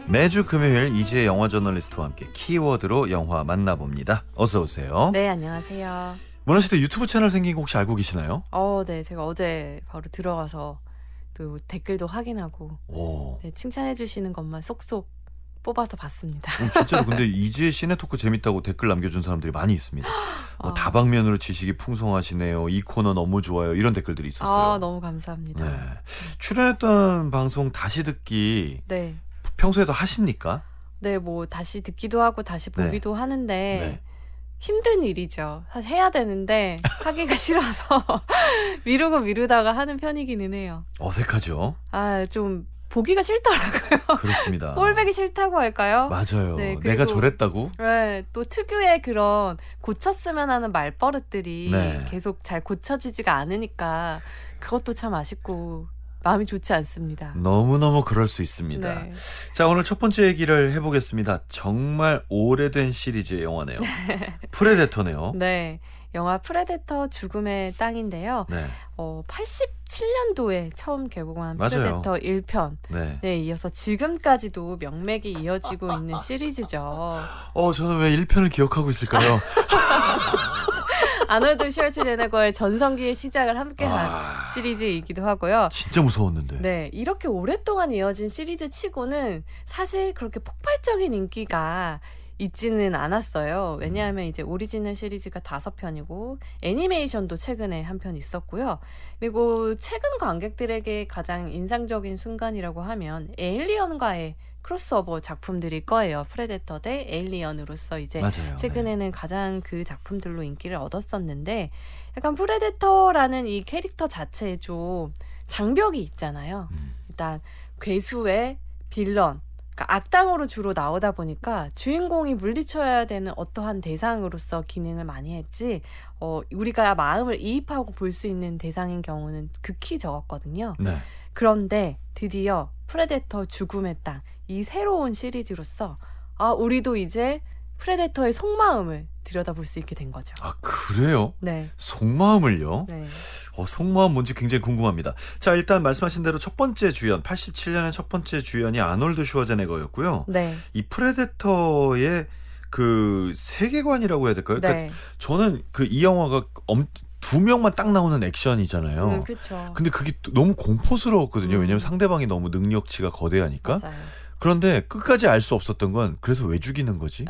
매주 금요일 이지혜 영화 저널리스트와 함께 키워드로 영화 만나봅니다. 어서 오세요. 네, 안녕하세요. 문화 씨도 유튜브 채널 생긴 거 혹시 알고 계시나요? 네, 제가 어제 바로 들어가서 또 댓글도 확인하고 오, 네, 칭찬해 주시는 것만 쏙쏙 뽑아서 봤습니다. 진짜로 근데 이지혜 시네토크 재밌다고 댓글 남겨준 사람들이 많이 있습니다. 뭐 다방면으로 지식이 풍성하시네요. 이 코너 너무 좋아요. 이런 댓글들이 있었어요. 너무 감사합니다. 네. 출연했던 방송 다시 듣기 네. 평소에도 하십니까? 네, 뭐 다시 듣기도 하고 다시 네. 보기도 하는데 네. 힘든 일이죠. 사실 해야 되는데 하기가 싫어서 미루다가 하는 편이기는 해요. 어색하죠? 좀 보기가 싫더라고요. 그렇습니다. 꼴보기 싫다고 할까요? 맞아요. 네, 내가 그리고 저랬다고? 네, 또 특유의 그런 고쳤으면 하는 말버릇들이 네. 계속 잘 고쳐지지가 않으니까 그것도 참 아쉽고 마음이 좋지 않습니다. 너무너무 그럴 수 있습니다. 네. 자, 오늘 첫 번째 얘기를 해보겠습니다. 정말 오래된 시리즈의 영화네요. 프레데터네요. 네. 영화 프레데터 죽음의 땅인데요. 네. 87년도에 처음 개봉한 맞아요. 프레데터 1편. 네. 네, 이어서 지금까지도 명맥이 이어지고 있는 시리즈죠. 저는 왜 1편을 기억하고 있을까요? 아놀드 슈왈츠제네거의 전성기의 시작을 함께한 시리즈이기도 하고요. 진짜 무서웠는데. 네, 이렇게 오랫동안 이어진 시리즈 치고는 사실 그렇게 폭발적인 인기가 있지는 않았어요. 왜냐하면 이제 오리지널 시리즈가 5편이고 애니메이션도 최근에 한 편 있었고요. 그리고 최근 관객들에게 가장 인상적인 순간이라고 하면 에일리언과의 크로스오버 작품들일 거예요. 프레데터 대 에일리언으로서 이제 맞아요. 최근에는 네. 가장 그 작품들로 인기를 얻었었는데 약간 프레데터라는 이 캐릭터 자체에 좀 장벽이 있잖아요. 일단 괴수의 빌런, 그러니까 악당으로 주로 나오다 보니까 주인공이 물리쳐야 되는 어떠한 대상으로서 기능을 많이 했지 우리가 마음을 이입하고 볼 수 있는 대상인 경우는 극히 적었거든요. 네. 그런데 드디어 프레데터 죽음의 땅, 이 새로운 시리즈로서 우리도 이제 프레데터의 속마음을 들여다볼 수 있게 된 거죠. 아, 그래요? 네. 속마음을요? 네. 속마음 뭔지 굉장히 궁금합니다. 자, 일단 말씀하신 대로 첫 번째 주연, 87년의 첫 번째 주연이 아놀드 슈워제네거였고요. 네. 이 프레데터의 그 세계관이라고 해야 될까요? 네. 그러니까 저는 이 영화가 두 명만 딱 나오는 액션이잖아요. 그렇죠. 근데 그게 너무 공포스러웠거든요. 왜냐면 음. 상대방이 너무 능력치가 거대하니까. 맞아요. 그런데 끝까지 알 수 없었던 건 그래서 왜 죽이는 거지?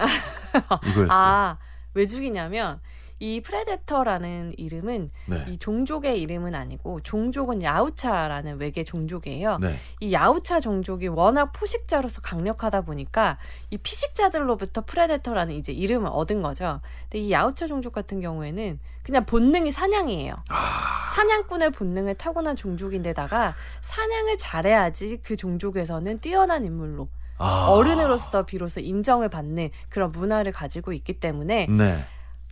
이거였어요. 왜 죽이냐면 이 프레데터라는 이름은 네. 이 종족의 이름은 아니고 종족은 야우차라는 외계 종족이에요. 네. 이 야우차 종족이 워낙 포식자로서 강력하다 보니까 이 피식자들로부터 프레데터라는 이제 이름을 얻은 거죠. 근데 이 야우차 종족 같은 경우에는 그냥 본능이 사냥이에요. 사냥꾼의 본능을 타고난 종족인데다가 사냥을 잘해야지 그 종족에서는 뛰어난 인물로 어른으로서 비로소 인정을 받는 그런 문화를 가지고 있기 때문에 네.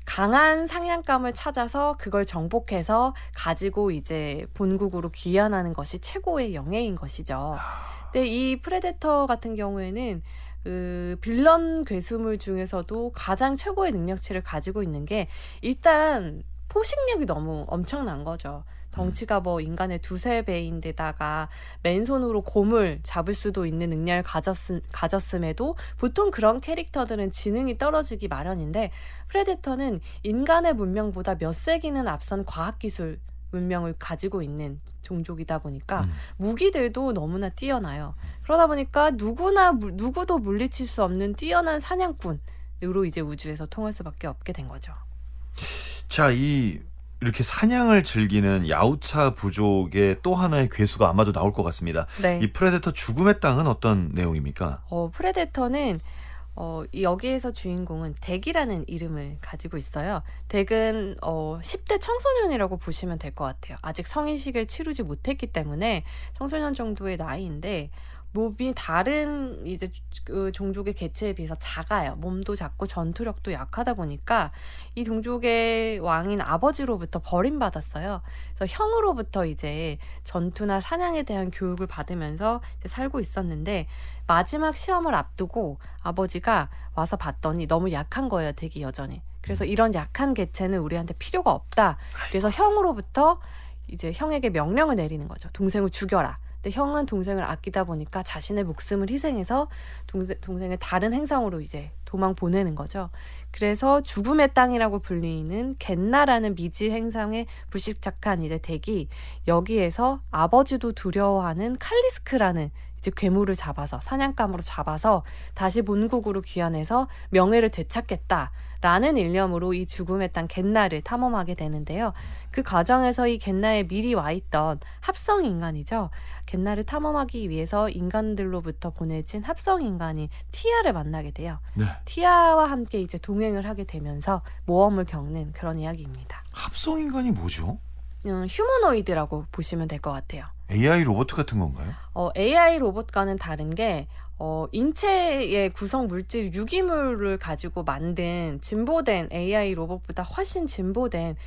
강한 사냥감을 찾아서 그걸 정복해서 가지고 이제 본국으로 귀환하는 것이 최고의 영예인 것이죠. 근데 이 프레데터 같은 경우에는 그 빌런 괴수물 중에서도 가장 최고의 능력치를 가지고 있는 게 일단 포식력이 너무 엄청난 거죠. 덩치가 뭐 인간의 2~3배인데다가 맨손으로 곰을 잡을 수도 있는 능력을 가졌음에도 보통 그런 캐릭터들은 지능이 떨어지기 마련인데 프레데터는 인간의 문명보다 몇 세기는 앞선 과학기술 문명을 가지고 있는 종족이다 보니까 무기들도 너무나 뛰어나요. 그러다 보니까 누구도 물리칠 수 없는 뛰어난 사냥꾼으로 이제 우주에서 통할 수밖에 없게 된 거죠. 자, 이렇게 사냥을 즐기는 야우차 부족의 또 하나의 괴수가 아마도 나올 것 같습니다. 네. 이 프레데터 죽음의 땅은 어떤 내용입니까? 프레데터는 여기에서 주인공은 덱이라는 이름을 가지고 있어요. 덱은 10대 청소년이라고 보시면 될 것 같아요. 아직 성인식을 치르지 못했기 때문에 청소년 정도의 나이인데 몸이 다른 이제 그 종족의 개체에 비해서 작아요. 몸도 작고 전투력도 약하다 보니까 이 종족의 왕인 아버지로부터 버림받았어요. 그래서 형으로부터 이제 전투나 사냥에 대한 교육을 받으면서 이제 살고 있었는데 마지막 시험을 앞두고 아버지가 와서 봤더니 너무 약한 거예요. 덱이 여전히. 그래서 이런 약한 개체는 우리한테 필요가 없다. 그래서 형으로부터 이제 형에게 명령을 내리는 거죠. 동생을 죽여라. 근데 형은 동생을 아끼다 보니까 자신의 목숨을 희생해서 동생을 다른 행성으로 이제 도망 보내는 거죠. 그래서 죽음의 땅이라고 불리는 겟나라는 미지 행성에 불식착한 이제 덱이 여기에서 아버지도 두려워하는 칼리스크라는 이제 괴물을 잡아서 사냥감으로 잡아서 다시 본국으로 귀환해서 명예를 되찾겠다라는 일념으로 이 죽음의 땅 겟나를 탐험하게 되는데요. 그 과정에서 이 겟나에 미리 와 있던 합성 인간이죠. 겟나를 탐험하기 위해서 인간들로부터 보내진 합성 인간인 티아를 만나게 돼요. 네. 티아와 함께 이제 동행을 하게 되면서 모험을 겪는 그런 이야기입니다. 합성 인간이 뭐죠? 휴머노이드라고 보시면 될 것 같아요. AI 로봇 같은 건가요? AI 로봇과는 다른 게 인체의 구성 물질 유기물을 가지고 만든 진보된 AI 로봇보다 훨씬 진보된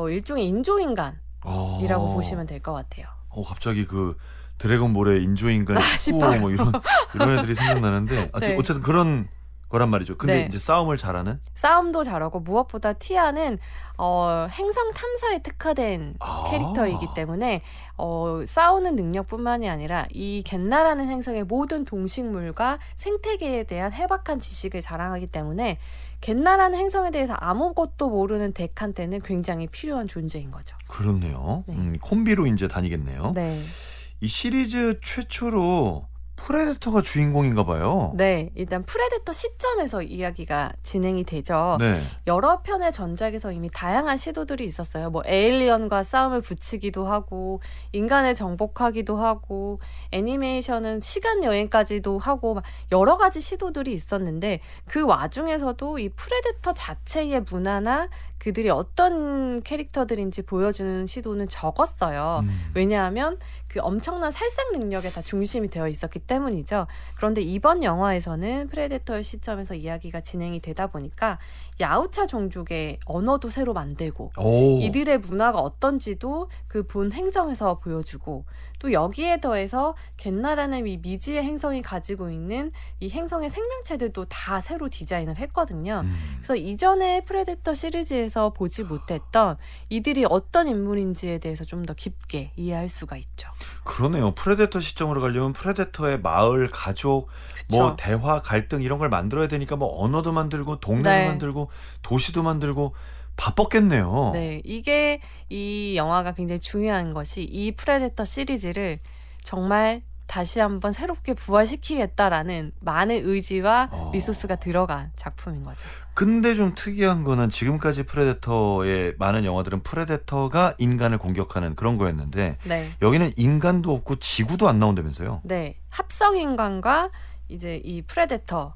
일종의 인조인간이라고 보시면 될 것 같아요. 갑자기 그 드래곤볼의 인조인간 19호 뭐 이런 애들이 생각나는데 네. 어쨌든 그런 거란 말이죠. 근데 네. 이제 싸움을 잘하는? 싸움도 잘하고 무엇보다 티아는 행성 탐사에 특화된 캐릭터이기 때문에 싸우는 능력뿐만이 아니라 이 겟나라는 행성의 모든 동식물과 생태계에 대한 해박한 지식을 자랑하기 때문에 겟나라는 행성에 대해서 아무것도 모르는 덱한테는 굉장히 필요한 존재인 거죠. 그렇네요. 네. 콤비로 이제 다니겠네요. 네. 이 시리즈 최초로 프레데터가 주인공인가 봐요. 네, 일단 프레데터 시점에서 이야기가 진행이 되죠. 네. 여러 편의 전작에서 이미 다양한 시도들이 있었어요. 뭐 에일리언과 싸움을 붙이기도 하고 인간을 정복하기도 하고 애니메이션은 시간 여행까지도 하고 막 여러 가지 시도들이 있었는데 그 와중에서도 이 프레데터 자체의 문화나 그들이 어떤 캐릭터들인지 보여주는 시도는 적었어요. 왜냐하면 그 엄청난 살상 능력에 다 중심이 되어 있었기 때문이죠. 그런데 이번 영화에서는 프레데터의 시점에서 이야기가 진행이 되다 보니까 야우차 종족의 언어도 새로 만들고 이들의 문화가 어떤지도 그 본 행성에서 보여주고 또 여기에 더해서 겟나라는 이 미지의 행성이 가지고 있는 이 행성의 생명체들도 다 새로 디자인을 했거든요. 그래서 이전에 프레데터 시리즈에서 보지 못했던 이들이 어떤 인물인지에 대해서 좀 더 깊게 이해할 수가 있죠. 그러네요. 프레데터 시점으로 가려면 프레데터의 마을, 가족, 그쵸? 뭐 대화, 갈등 이런 걸 만들어야 되니까 뭐 언어도 만들고 동네도 네. 만들고 도시도 만들고 바빴겠네요. 네, 이게 이 영화가 굉장히 중요한 것이 이 프레데터 시리즈를 정말 다시 한번 새롭게 부활시키겠다라는 많은 의지와 리소스가 들어간 작품인 거죠. 근데 좀 특이한 거는 지금까지 프레데터의 많은 영화들은 프레데터가 인간을 공격하는 그런 거였는데 네. 여기는 인간도 없고 지구도 안 나온다면서요? 네, 합성인간과 이제 이 프레데터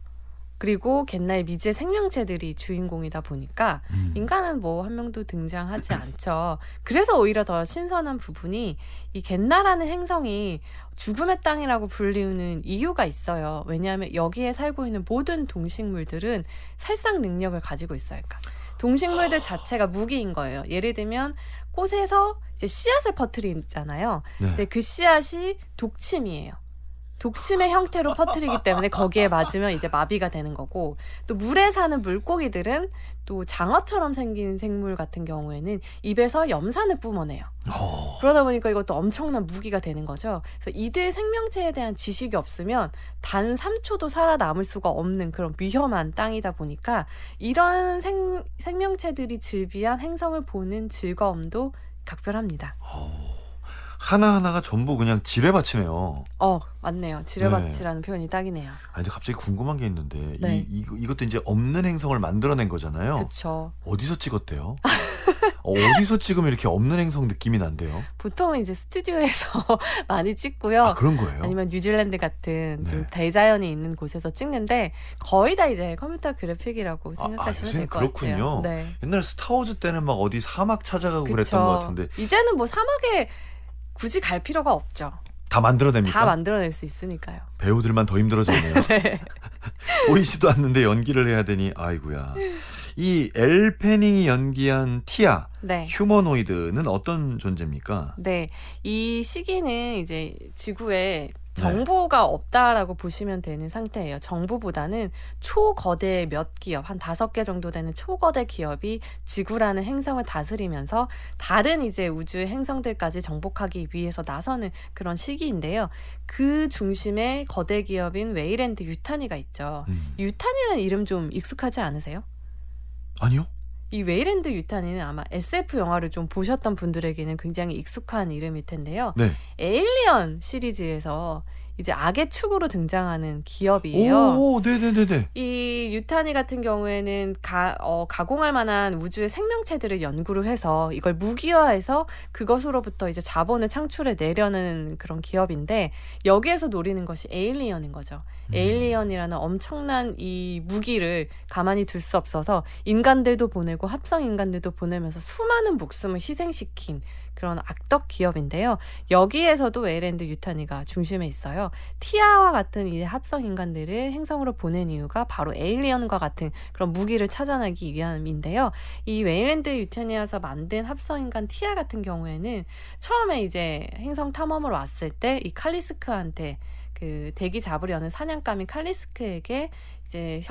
그리고 겟나의 미지의 생명체들이 주인공이다 보니까 인간은 뭐 한 명도 등장하지 않죠. 그래서 오히려 더 신선한 부분이 이 겟나라는 행성이 죽음의 땅이라고 불리우는 이유가 있어요. 왜냐하면 여기에 살고 있는 모든 동식물들은 살상 능력을 가지고 있어요. 그러니까 동식물들 자체가 무기인 거예요. 예를 들면 꽃에서 이제 씨앗을 퍼뜨리잖아요. 네. 근데 그 씨앗이 독침이에요. 독침의 형태로 퍼뜨리기 때문에 거기에 맞으면 이제 마비가 되는 거고 또 물에 사는 물고기들은 또 장어처럼 생긴 생물 같은 경우에는 입에서 염산을 뿜어내요. 그러다 보니까 이것도 엄청난 무기가 되는 거죠. 그래서 이들 생명체에 대한 지식이 없으면 단 3초도 살아남을 수가 없는 그런 위험한 땅이다 보니까 이런 생명체들이 즐비한 행성을 보는 즐거움도 각별합니다. 하나하나가 전부 그냥 지뢰밭이네요. 맞네요. 지뢰밭이라는 표현이 딱이네요. 아니, 근데 갑자기 궁금한 게 있는데 네. 이것도 이제 없는 행성을 만들어낸 거잖아요. 그렇죠. 어디서 찍었대요? 어디서 찍으면 이렇게 없는 행성 느낌이 난대요? 보통은 이제 스튜디오에서 많이 찍고요. 그런 거예요? 아니면 뉴질랜드 같은 좀 네. 대자연이 있는 곳에서 찍는데 거의 다 이제 컴퓨터 그래픽이라고 생각하시면 요새는 될 것 그렇군요. 같아요. 네. 옛날 스타워즈 때는 막 어디 사막 찾아가고 그랬던 그쵸. 것 같은데 이제는 뭐 사막에 굳이 갈 필요가 없죠. 다 만들어냅니까? 다 만들어낼 수 있으니까요. 배우들만 더 힘들어졌네요. 보이지도 않는데 연기를 해야 되니 아이고야. 이 엘 페닝이 연기한 티아, 네. 휴머노이드는 어떤 존재입니까? 네. 이 시기는 이제 지구에 정부가 없다라고 보시면 되는 상태예요. 정부보다는 초거대 몇 기업, 한 5개 정도 되는 초거대 기업이 지구라는 행성을 다스리면서 다른 이제 우주의 행성들까지 정복하기 위해서 나서는 그런 시기인데요. 그 중심에 거대 기업인 웨이랜드 유타니가 있죠. 유타니라는 이름 좀 익숙하지 않으세요? 아니요. 이 웨이랜드 유타니는 아마 SF 영화를 좀 보셨던 분들에게는 굉장히 익숙한 이름일 텐데요. 네. 에일리언 시리즈에서 이제 악의 축으로 등장하는 기업이에요. 오, 네네네네. 이 유타니 같은 경우에는 가공할 만한 우주의 생명체들을 연구를 해서 이걸 무기화해서 그것으로부터 이제 자본을 창출해 내려는 그런 기업인데 여기에서 노리는 것이 에일리언인 거죠. 에일리언이라는 엄청난 이 무기를 가만히 둘 수 없어서 인간들도 보내고 합성 인간들도 보내면서 수많은 목숨을 희생시킨 그런 악덕 기업인데요. 여기에서도 웨이랜드 유타니가 중심에 있어요. 티아와 같은 이 합성 인간들을 행성으로 보낸 이유가 바로 에일리언과 같은 그런 무기를 찾아내기 위함인데요. 이 웨이랜드 유타니에서 만든 합성 인간 티아 같은 경우에는 처음에 이제 행성 탐험으로 왔을 때 이 칼리스크한테 그 대기 잡으려는 사냥감인 칼리스크에게 이제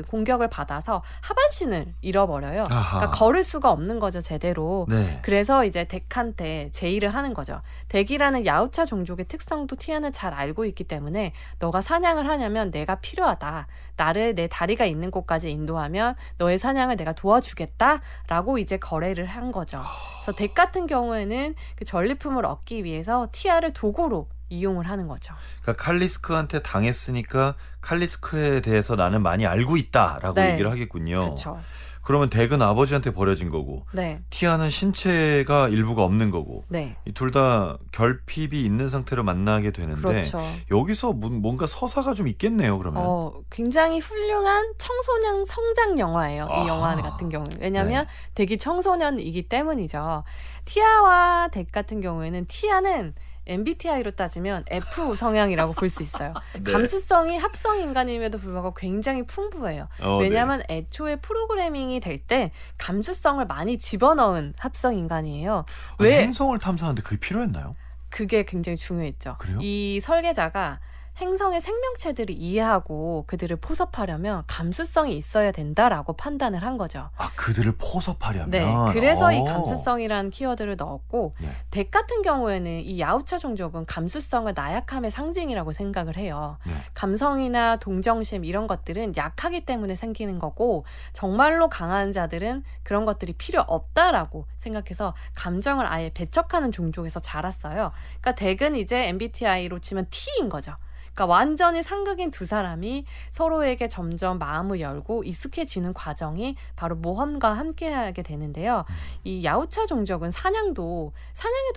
공격을 받아서 하반신을 잃어버려요. 그러니까 걸을 수가 없는 거죠, 제대로. 네. 그래서 이제 덱한테 제의를 하는 거죠. 덱이라는 야우차 종족의 특성도 티아는 잘 알고 있기 때문에 너가 사냥을 하냐면 내가 필요하다. 나를 내 다리가 있는 곳까지 인도하면 너의 사냥을 내가 도와주겠다라고 이제 거래를 한 거죠. 그래서 덱 같은 경우에는 그 전리품을 얻기 위해서 티아를 도구로 이용을 하는 거죠. 그러니까 칼리스크한테 당했으니까 칼리스크에 대해서 나는 많이 알고 있다라고 네. 얘기를 하겠군요. 그렇죠. 그러면 덱은 아버지한테 버려진 거고 네. 티아는 신체가 일부가 없는 거고 네. 이 둘 다 결핍이 있는 상태로 만나게 되는데 그렇죠. 여기서 뭔가 서사가 좀 있겠네요. 그러면 굉장히 훌륭한 청소년 성장 영화예요. 아하. 이 영화 같은 경우는. 왜냐하면 덱이 청소년이기 때문이죠. 티아와 덱 같은 경우에는 티아는 MBTI로 따지면 F 성향이라고 볼 수 있어요. 네. 감수성이 합성 인간임에도 불구하고 굉장히 풍부해요. 왜냐하면 애초에 프로그래밍이 될 때 감수성을 많이 집어넣은 합성 인간이에요. 왜 행성을 탐사하는데 그게 필요했나요? 그게 굉장히 중요했죠. 그래요? 이 설계자가 행성의 생명체들을 이해하고 그들을 포섭하려면 감수성이 있어야 된다라고 판단을 한 거죠. 아, 그들을 포섭하려면. 네, 그래서 이 감수성이라는 키워드를 넣었고 네. 덱 같은 경우에는 이 야우차 종족은 감수성을 나약함의 상징이라고 생각을 해요. 네. 감성이나 동정심 이런 것들은 약하기 때문에 생기는 거고 정말로 강한 자들은 그런 것들이 필요 없다라고 생각해서 감정을 아예 배척하는 종족에서 자랐어요. 그러니까 덱은 이제 MBTI로 치면 T인 거죠. 그러니까 완전히 상극인 두 사람이 서로에게 점점 마음을 열고 익숙해지는 과정이 바로 모험과 함께하게 되는데요. 이 야우차 종족은 사냥에도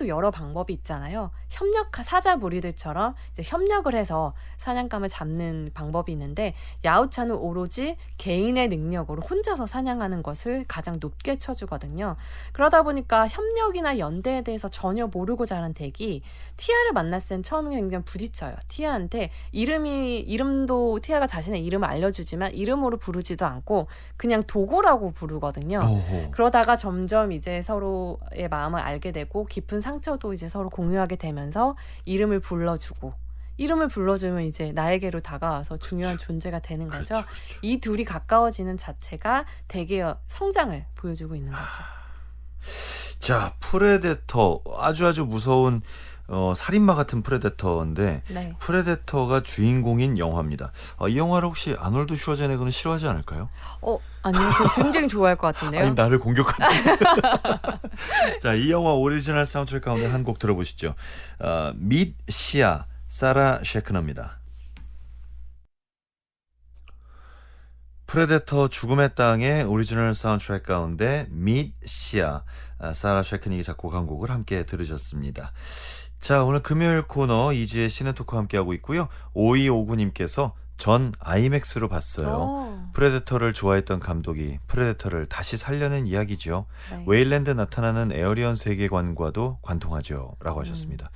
여러 방법이 있잖아요. 사자 무리들처럼 이제 협력을 해서 사냥감을 잡는 방법이 있는데 야우차는 오로지 개인의 능력으로 혼자서 사냥하는 것을 가장 높게 쳐주거든요. 그러다 보니까 협력이나 연대에 대해서 전혀 모르고 자란 덱이 티아를 만났을 땐 처음에 굉장히 부딪혀요. 티아한테 이름도 티아가 자신의 이름을 알려주지만 이름으로 부르지도 않고 그냥 도구라고 부르거든요. 오호. 그러다가 점점 이제 서로의 마음을 알게 되고 깊은 상처도 이제 서로 공유하게 되면서 이름을 불러주면 이제 나에게로 다가와서 중요한 존재가 되는 거죠. 그렇죠. 이 둘이 가까워지는 자체가 덱의 성장을 보여주고 있는 거죠. 자, 프레데터 아주 무서운 살인마 같은 프레데터인데 네. 프레데터가 주인공인 영화입니다. 이 영화를 혹시 아놀드 슈워제네거는 싫어하지 않을까요? 아니요. 저 굉장히 좋아할 것 같은데요. 아니, 나를 공격하다. 자, 이 영화 오리지널 사운드트랙 가운데 한 곡 들어보시죠. 밋 시아 사라 셰크너입니다. 프레데터 죽음의 땅의 오리지널 사운드트랙 가운데 밋 시아 사라 셰크닉이 작곡한 곡을 함께 들으셨습니다. 자, 오늘 금요일 코너 이지의 시네토크와 함께하고 있고요. 5259님께서 전 아이맥스로 봤어요. 프레데터를 좋아했던 감독이 프레데터를 다시 살려낸 이야기죠. 네. 웨일랜드 나타나는 에어리언 세계관과도 관통하죠. 라고 하셨습니다.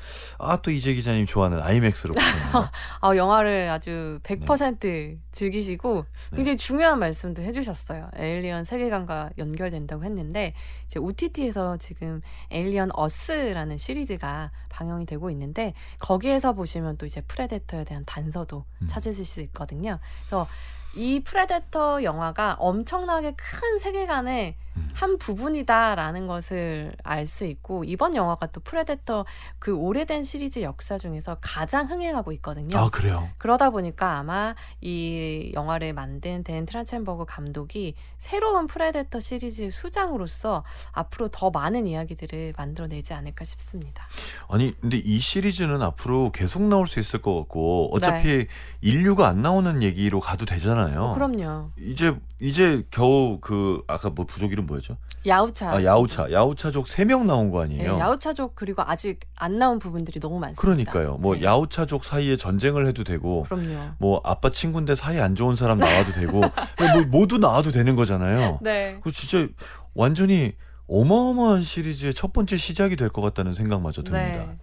또 이재 기자님 좋아하는 아이맥스로 보셨네요. 영화를 아주 100% 즐기시고 굉장히 중요한 말씀도 해주셨어요. 에일리언 세계관과 연결된다고 했는데 이제 OTT에서 지금 에일리언 어스라는 시리즈가 방영이 되고 있는데 거기에서 보시면 또 이제 프레데터에 대한 단서도 찾으실 수 있거든요. 그래서 이 프레데터 영화가 엄청나게 큰 세계관의 한 부분이다라는 것을 알 수 있고 이번 영화가 또 프레데터 그 오래된 시리즈 역사 중에서 가장 흥행하고 있거든요. 그래요? 그러다 보니까 아마 이 영화를 만든 댄 트라첸버그 감독이 새로운 프레데터 시리즈 수장으로서 앞으로 더 많은 이야기들을 만들어내지 않을까 싶습니다. 아니 근데 이 시리즈는 앞으로 계속 나올 수 있을 것 같고 어차피 인류가 안 나오는 얘기로 가도 되잖아요. 그럼요. 이제 겨우 그 아까 뭐 부족 이름 뭐였죠? 야우차. 야우차족 3명 나온 거 아니에요? 네, 야우차족 그리고 아직 안 나온 부분들이 너무 많습니다. 그러니까요. 뭐 네. 야우차족 사이에 전쟁을 해도 되고 그럼요. 뭐 아빠 친구인데 사이 안 좋은 사람 나와도 되고 뭐 모두 나와도 되는 거잖아요. 네. 그 진짜 완전히 어마어마한 시리즈의 첫 번째 시작이 될 것 같다는 생각마저 듭니다. 네.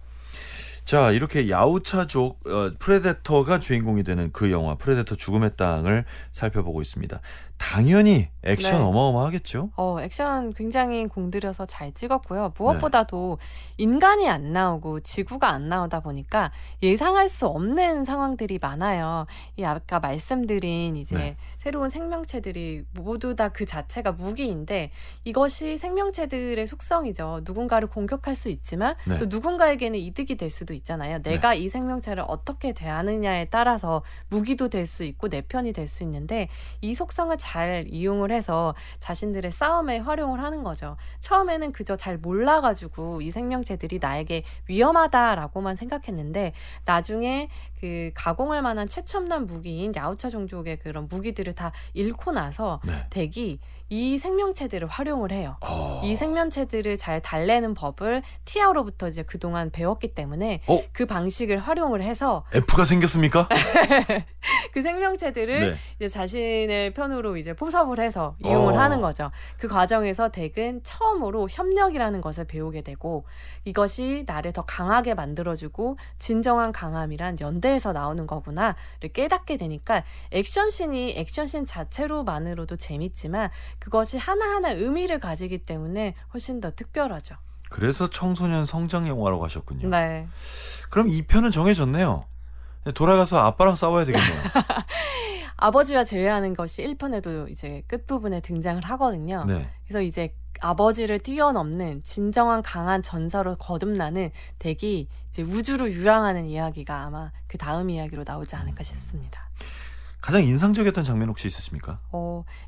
자, 이렇게 야우차족 프레데터가 주인공이 되는 그 영화 프레데터 죽음의 땅을 살펴보고 있습니다. 당연히 액션 네. 어마어마하겠죠? 액션 굉장히 공들여서 잘 찍었고요. 무엇보다도 인간이 안 나오고 지구가 안 나오다 보니까 예상할 수 없는 상황들이 많아요. 이 아까 말씀드린 이제 새로운 생명체들이 모두 다 그 자체가 무기인데 이것이 생명체들의 속성이죠. 누군가를 공격할 수 있지만 또 누군가에게는 이득이 될 수도 있잖아요. 내가 이 생명체를 어떻게 대하느냐에 따라서 무기도 될 수 있고 내 편이 될 수 있는데 이 속성을 잘 이용을 해서 자신들의 싸움에 활용을 하는 거죠. 처음에는 그저 잘 몰라가지고 이 생명체들이 나에게 위험하다라고만 생각했는데 나중에 그 가공할 만한 최첨단 무기인 야우차 종족의 그런 무기들을 다 잃고 나서 덱이 이 생명체들을 활용을 해요. 이 생명체들을 잘 달래는 법을 티아로부터 이제 그동안 배웠기 때문에 그 방식을 활용을 해서 F가 생겼습니까? 그 생명체들을 이제 자신의 편으로 이제 포섭을 해서 이용을 하는 거죠. 그 과정에서 덱은 처음으로 협력이라는 것을 배우게 되고 이것이 나를 더 강하게 만들어주고 진정한 강함이란 연대에서 나오는 거구나를 깨닫게 되니까 액션씬이 액션씬 자체로만으로도 재밌지만 그것이 하나하나 의미를 가지기 때문에 훨씬 더 특별하죠. 그래서 청소년 성장 영화라고 하셨군요. 네. 그럼 2편은 정해졌네요. 돌아가서 아빠랑 싸워야 되겠네요. 아버지와 제외하는 것이 1편에도 이제 끝부분에 등장을 하거든요. 그래서 이제 아버지를 뛰어넘는 진정한 강한 전사로 거듭나는 덱이 이제 우주로 유랑하는 이야기가 아마 그 다음 이야기로 나오지 않을까 싶습니다. 가장 인상적이었던 장면 혹시 있으십니까?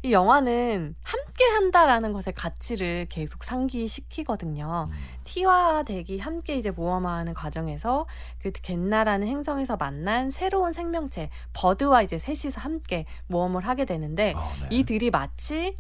이 영화는 함께 한다라는 것의 가치를 계속 상기시키거든요. 티와 덱이 함께 이제 모험하는 과정에서 그 겟나라는 행성에서 만난 새로운 생명체 버드와 이제 셋이서 함께 모험을 하게 되는데 이들이 마치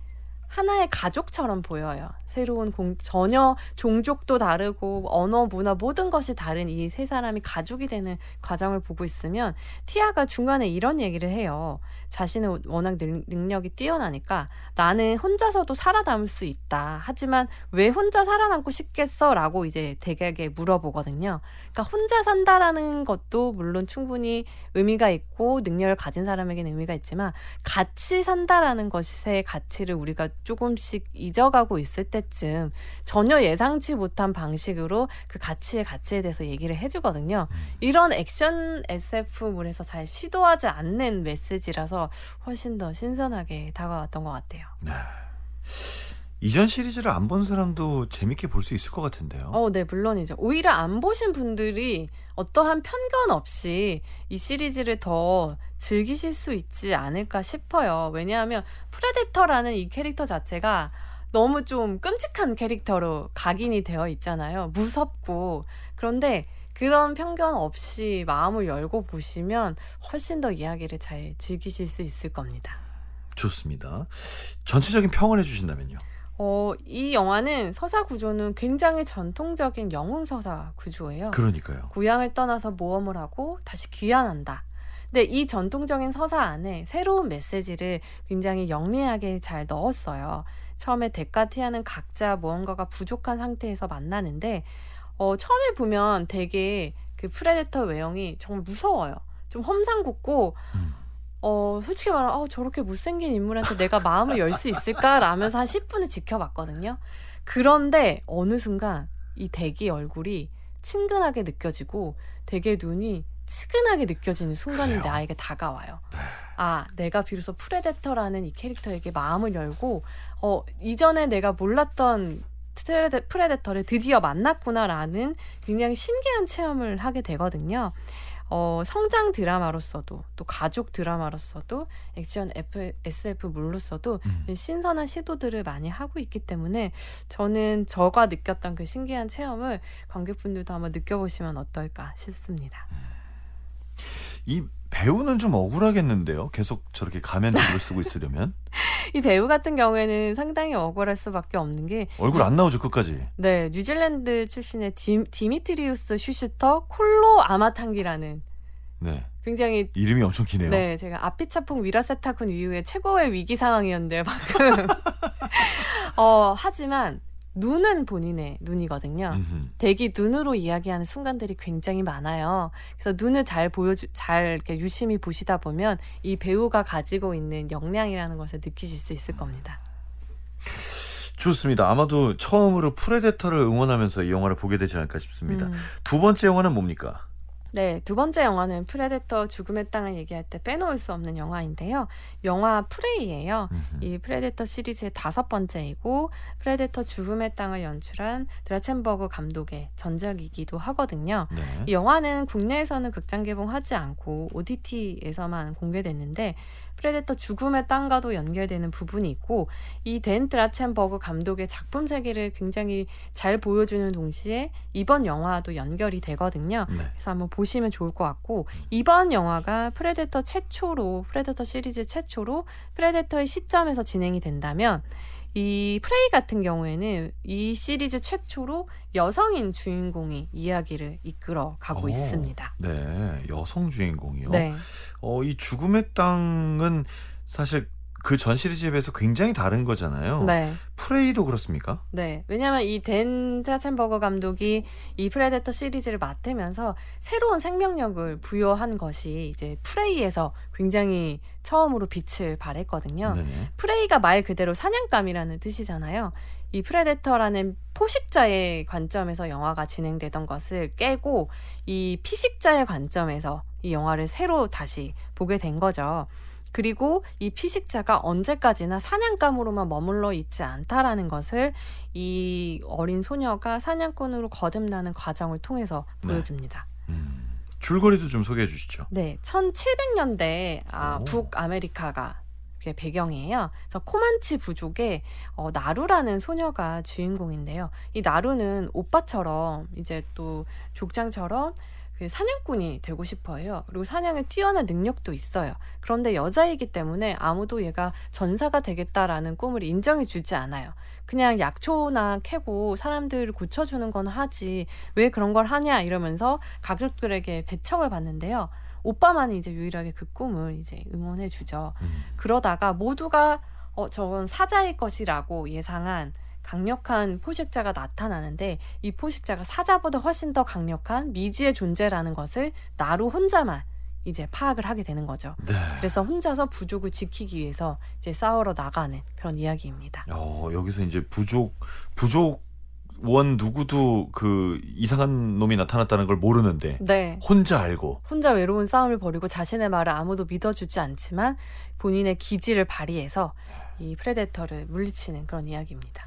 하나의 가족처럼 보여요. 새로운 전혀 종족도 다르고 언어, 문화 모든 것이 다른 이 세 사람이 가족이 되는 과정을 보고 있으면 티아가 중간에 이런 얘기를 해요. 자신은 워낙 능력이 뛰어나니까 나는 혼자서도 살아남을 수 있다. 하지만 왜 혼자 살아남고 싶겠어? 라고 이제 덱에게 물어보거든요. 그러니까 혼자 산다라는 것도 물론 충분히 의미가 있고 능력을 가진 사람에게는 의미가 있지만 같이 산다라는 것의 가치를 우리가 조금씩 잊어가고 있을 때쯤 전혀 예상치 못한 방식으로 그 가치에 대해서 얘기를 해주거든요. 이런 액션 SF물에서 잘 시도하지 않는 메시지라서 훨씬 더 신선하게 다가왔던 것 같아요. 이전 시리즈를 안 본 사람도 재밌게 볼 수 있을 것 같은데요. 네, 물론이죠. 오히려 안 보신 분들이 어떠한 편견 없이 이 시리즈를 더 즐기실 수 있지 않을까 싶어요. 왜냐하면 프레데터라는 이 캐릭터 자체가 너무 좀 끔찍한 캐릭터로 각인이 되어 있잖아요. 무섭고. 그런데 그런 편견 없이 마음을 열고 보시면 훨씬 더 이야기를 잘 즐기실 수 있을 겁니다. 좋습니다. 전체적인 평을 해주신다면요? 이 영화는 서사 구조는 굉장히 전통적인 영웅 서사 구조예요. 그러니까요. 고향을 떠나서 모험을 하고 다시 귀환한다. 근데 이 전통적인 서사 안에 새로운 메시지를 굉장히 영리하게 잘 넣었어요. 처음에 덱과 티아는 각자 무언가가 부족한 상태에서 만나는데 처음에 보면 되게 그 프레데터 외형이 정말 무서워요. 좀 험상궂고 음. 솔직히 말하면 저렇게 못생긴 인물한테 내가 마음을 열 수 있을까? 라면서 한 10분을 지켜봤거든요. 그런데 어느 순간 이 덱이 얼굴이 친근하게 느껴지고 덱의 눈이 측은하게 느껴지는 순간이 그래요? 나에게 다가와요. 네. 내가 비로소 프레데터라는 이 캐릭터에게 마음을 열고 이전에 내가 몰랐던 프레데터를 드디어 만났구나라는 굉장히 신기한 체험을 하게 되거든요. 성장 드라마로서도 또 가족 드라마로서도 액션 SF물로서도 신선한 시도들을 많이 하고 있기 때문에 저는 저가 느꼈던 그 신기한 체험을 관객분들도 한번 느껴보시면 어떨까 싶습니다. 이 배우는 좀 억울하겠는데요. 계속 저렇게 가면도구를 쓰고 있으려면. 이 배우 같은 경우에는 상당히 억울할 수밖에 없는 게 얼굴 안 나오죠, 끝까지. 네, 뉴질랜드 출신의 디미트리우스 슈슈터 콜로 아마탕기라는 네. 굉장히 이름이 엄청 기네요. 네, 제가 아피차풍 위라세타군 이후에 최고의 위기 상황이었는데 방금 하지만 눈은 본인의 눈이거든요. 음흠. 덱이 눈으로 이야기하는 순간들이 굉장히 많아요. 그래서 눈을 잘 이렇게 유심히 보시다 보면 이 배우가 가지고 있는 역량이라는 것을 느끼실 수 있을 겁니다. 좋습니다. 아마도 처음으로 프레데터를 응원하면서 이 영화를 보게 되지 않을까 싶습니다. 음. 두 번째 영화는 뭡니까? 네, 두 번째 영화는 프레데터 죽음의 땅을 얘기할 때 빼놓을 수 없는 영화인데요. 영화 프레이예요. 음흠. 이 프레데터 시리즈의 5번째이고 프레데터 죽음의 땅을 연출한 드라첸버그 감독의 전작이기도 하거든요. 네. 이 영화는 국내에서는 극장 개봉하지 않고 OTT에서만 공개됐는데 프레데터 죽음의 땅과도 연결되는 부분이 있고 이 댄 드라첸버그 감독의 작품 세계를 굉장히 잘 보여주는 동시에 이번 영화도 연결이 되거든요. 네. 그래서 한번 보시면 좋을 것 같고 이번 영화가 프레데터 시리즈 최초로 프레데터의 시점에서 진행이 된다면 이 프레이 같은 경우에는 이 시리즈 최초로 여성인 주인공이 이야기를 이끌어 가고 오. 있습니다. 네, 여성 주인공이요. 네. 이 죽음의 땅은 사실 그 전 시리즈에 비해서 굉장히 다른 거잖아요. 네. 프레이도 그렇습니까? 네. 왜냐하면 이 댄 트라첸버거 감독이 이 프레데터 시리즈를 맡으면서 새로운 생명력을 부여한 것이 이제 프레이에서 굉장히 처음으로 빛을 발했거든요. 네네. 프레이가 말 그대로 사냥감이라는 뜻이잖아요. 이 프레데터라는 포식자의 관점에서 영화가 진행되던 것을 깨고 이 피식자의 관점에서 이 영화를 새로 다시 보게 된 거죠. 그리고 이 피식자가 언제까지나 사냥감으로만 머물러 있지 않다라는 것을 이 어린 소녀가 사냥꾼으로 거듭나는 과정을 통해서 네. 보여줍니다. 줄거리도 좀 소개해 주시죠. 네, 1700년대 오. 북아메리카가 그게 배경이에요. 그래서 코만치 부족의 나루라는 소녀가 주인공인데요. 이 나루는 오빠처럼 이제 또 족장처럼 그 사냥꾼이 되고 싶어요. 그리고 사냥에 뛰어난 능력도 있어요. 그런데 여자이기 때문에 아무도 얘가 전사가 되겠다라는 꿈을 인정해 주지 않아요. 그냥 약초나 캐고 사람들을 고쳐주는 건 하지 왜 그런 걸 하냐 이러면서 가족들에게 배척을 받는데요. 오빠만이 이제 유일하게 그 꿈을 이제 응원해 주죠. 그러다가 모두가 저건 사자일 것이라고 예상한 강력한 포식자가 나타나는데 이 포식자가 사자보다 훨씬 더 강력한 미지의 존재라는 것을 나루 혼자만 이제 파악을 하게 되는 거죠. 네. 그래서 혼자서 부족을 지키기 위해서 이제 싸우러 나가는 그런 이야기입니다. 여기서 이제 부족원 누구도 그 이상한 놈이 나타났다는 걸 모르는데 네. 혼자 알고. 혼자 외로운 싸움을 벌이고 자신의 말을 아무도 믿어주지 않지만 본인의 기지를 발휘해서 이 프레데터를 물리치는 그런 이야기입니다.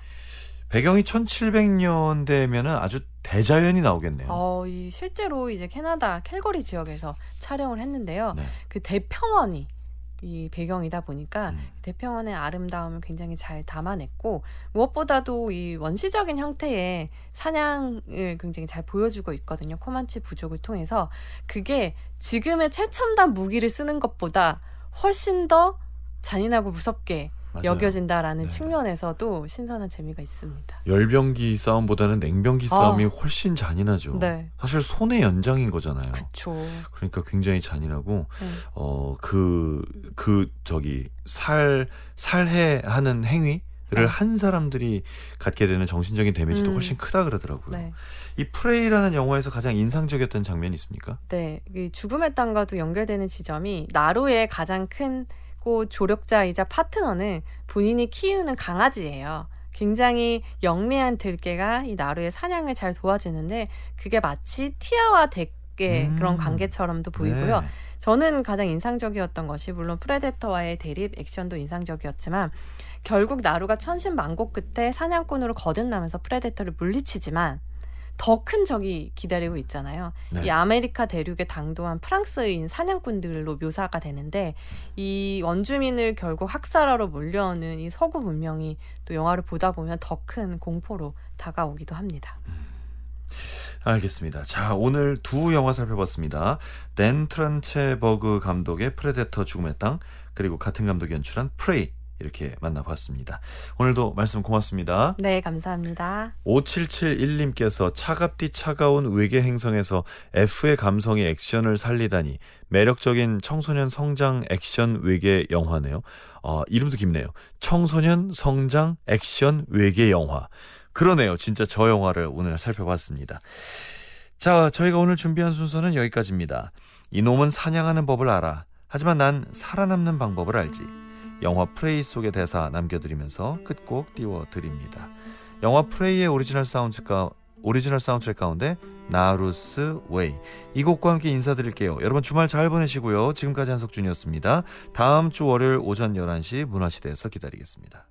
배경이 1700년대면은 아주 대자연이 나오겠네요. 실제로 이제 캐나다 캘거리 지역에서 촬영을 했는데요. 네. 그 대평원이 이 배경이다 보니까 대평원의 아름다움을 굉장히 잘 담아냈고 무엇보다도 이 원시적인 형태의 사냥을 굉장히 잘 보여주고 있거든요. 코만치 부족을 통해서 그게 지금의 최첨단 무기를 쓰는 것보다 훨씬 더 잔인하고 무섭게 맞아요. 여겨진다라는 네. 측면에서도 신선한 재미가 있습니다. 열병기 싸움보다는 냉병기 싸움이 훨씬 잔인하죠. 네. 사실 손의 연장인 거잖아요. 그쵸. 그러니까 굉장히 잔인하고 네. 살해하는 행위를 네. 한 사람들이 갖게 되는 정신적인 데미지도 음. 훨씬 크다 그러더라고요. 네. 이 프레이라는 영화에서 가장 인상적이었던 장면이 있습니까? 네. 이 죽음의 땅과도 연결되는 지점이 나루의 가장 큰 조력자이자 파트너는 본인이 키우는 강아지예요. 굉장히 영리한 들개가 이 나루의 사냥을 잘 도와주는데 그게 마치 티아와 덱의 그런 관계처럼도 보이고요. 네. 저는 가장 인상적이었던 것이 물론 프레데터와의 대립 액션도 인상적이었지만 결국 나루가 천신만고 끝에 사냥꾼으로 거듭나면서 프레데터를 물리치지만 더 큰 적이 기다리고 있잖아요. 네. 이 아메리카 대륙에 당도한 프랑스인 사냥꾼들로 묘사가 되는데 이 원주민을 결국 학살하러 몰려오는 이 서구 문명이 또 영화를 보다 보면 더 큰 공포로 다가오기도 합니다. 알겠습니다. 자, 오늘 두 영화 살펴봤습니다. 댄 트란체버그 감독의 프레데터 죽음의 땅, 그리고 같은 감독이 연출한 프레이, 이렇게 만나봤습니다. 오늘도 말씀 고맙습니다. 네, 감사합니다. 5771님께서 차갑디 차가운 외계 행성에서 F의 감성이 액션을 살리다니 매력적인 청소년 성장 액션 외계 영화네요. 이름도 깊네요. 청소년 성장 액션 외계 영화. 그러네요. 진짜 저 영화를 오늘 살펴봤습니다. 자, 저희가 오늘 준비한 순서는 여기까지입니다. 이놈은 사냥하는 법을 알아. 하지만 난 살아남는 방법을 알지. 영화 프레이 속의 대사 남겨드리면서 끝곡 띄워드립니다. 영화 프레이의 오리지널 사운드트랙 가운데 나루스 웨이, 이 곡과 함께 인사드릴게요. 여러분 주말 잘 보내시고요. 지금까지 한석준이었습니다. 다음 주 월요일 오전 11시 문화시대에서 기다리겠습니다.